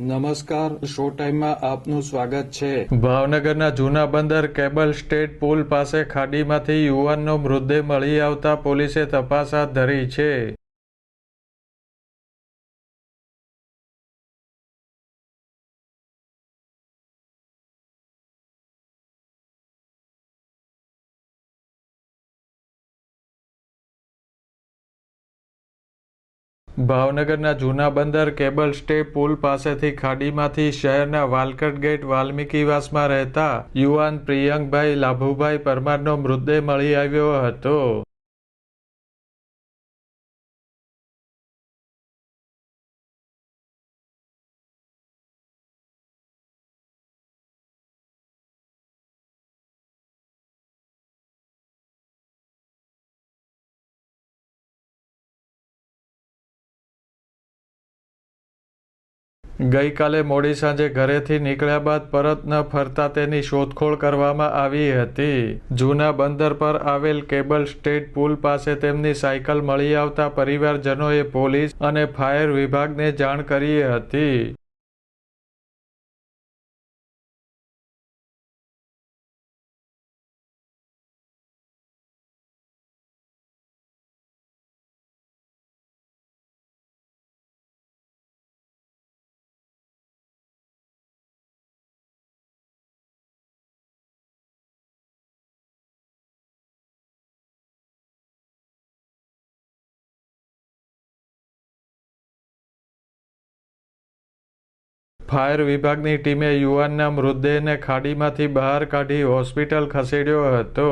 નમસ્કાર, શો ટાઈમમાં આપનું સ્વાગત છે। ભાવનગરના જૂના બંદર કેબલ સ્ટેટ પુલ પાસે ખાડીમાંથી યુવાનનો મૃતદેહ મળી આવતા પોલીસે તપાસ હાથ ધરી છે। ભાવનગરના જૂના બંદર કેબલ સ્ટે પુલ પાસેથી ખાડીમાંથી શહેરના વાલકટ ગેટ વાલ્મીકીવાસમાં રહેતા યુવાન પ્રિયંકભાઈ લાભુભાઈ પરમારનો મૃતદેહ મળી આવ્યો હતો। ગઈકાલે મોડી સાંજે ઘરેથી નીકળ્યા બાદ પરત ન ફરતા તેની શોધખોળ કરવામાં આવી હતી। જૂના બંદર પર આવેલ કેબલ સ્ટેટ પુલ પાસે તેમની સાયકલ મળી આવતા પરિવારજનોએ પોલીસ અને ફાયર વિભાગને જાણ કરી હતી। ફાયર વિભાગની ટીમે યુવાનના મૃતદેહને ખાડીમાંથી બહાર કાઢી હોસ્પિટલ ખસેડ્યો હતો।